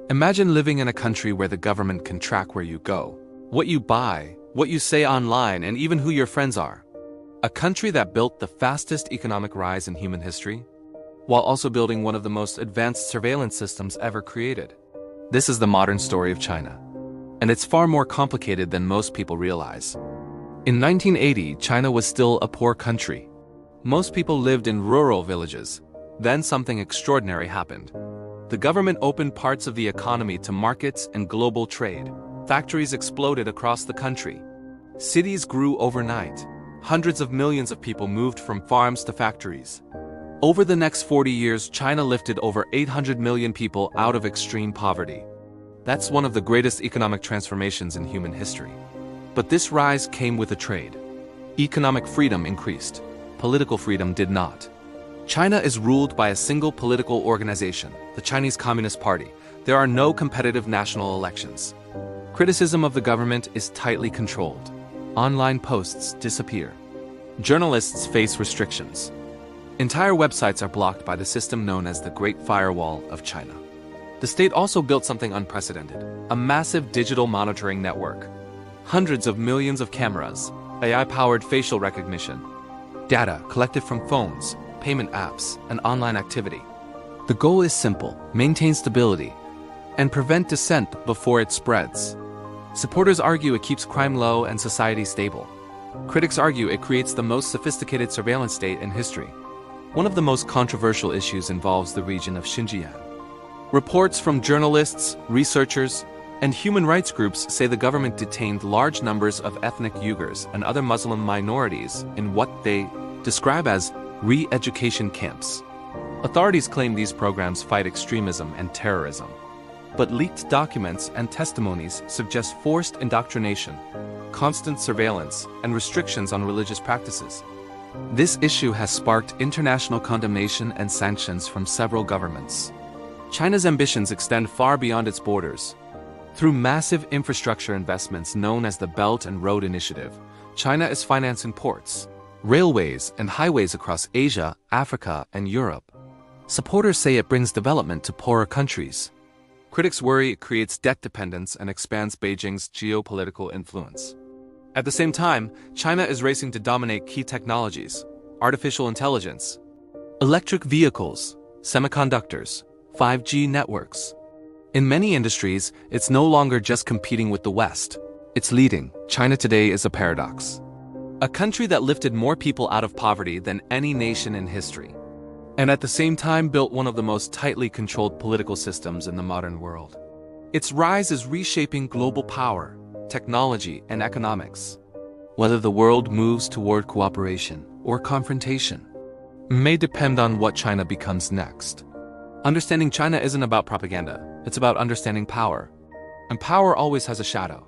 Imagine living in a country where the government can track where you go, what you buy, what you say online, and even who your friends are. A country that built the fastest economic rise in human history, while also building one of the most advanced surveillance systems ever created. This is the modern story of China. And it's far more complicated than most people realize. In 1980, China was still a poor country. Most people lived in rural villages. Then something extraordinary happened. The government opened parts of the economy to markets and global trade. Factories exploded across the country. Cities grew overnight. Hundreds of millions of people moved from farms to factories. Over the next 40 years, China lifted over 800 million people out of extreme poverty. That's one of the greatest economic transformations in human history. But this rise came with a trade. Economic freedom increased. Political freedom did not. China is ruled by a single political organization, the Chinese Communist Party. There are no competitive national elections. Criticism of the government is tightly controlled. Online posts disappear. Journalists face restrictions. Entire websites are blocked by the system known as the Great Firewall of China. The state also built something unprecedented, a massive digital monitoring network. Hundreds of millions of cameras, AI-powered facial recognition, data collected from phones, payment apps, and online activity. The goal is simple: maintain stability and prevent dissent before it spreads. Supporters argue it keeps crime low and society stable. Critics argue it creates the most sophisticated surveillance state in history. One of the most controversial issues involves the region of Xinjiang. Reports from journalists, researchers, and human rights groups say the government detained large numbers of ethnic Uyghurs and other Muslim minorities in what they describe as re-education camps. Authorities claim these programs fight extremism and terrorism. But leaked documents and testimonies suggest forced indoctrination, constant surveillance, and restrictions on religious practices. This issue has sparked international condemnation and sanctions from several governments. China's ambitions extend far beyond its borders. Through massive infrastructure investments known as the Belt and Road Initiative, China is financing ports, railways, and highways across Asia, Africa, and Europe. Supporters say it brings development to poorer countries. Critics worry it creates debt dependence and expands Beijing's geopolitical influence. At the same time, China is racing to dominate key technologies: artificial intelligence, electric vehicles, semiconductors, 5G networks. In many industries, it's no longer just competing with the West. It's leading. China today is a paradox. A country that lifted more people out of poverty than any nation in history, and at the same time built one of the most tightly controlled political systems in the modern world. Its rise is reshaping global power, technology, and economics. Whether the world moves toward cooperation or confrontation may depend on what China becomes next. Understanding China isn't about propaganda, it's about understanding power. And power always has a shadow.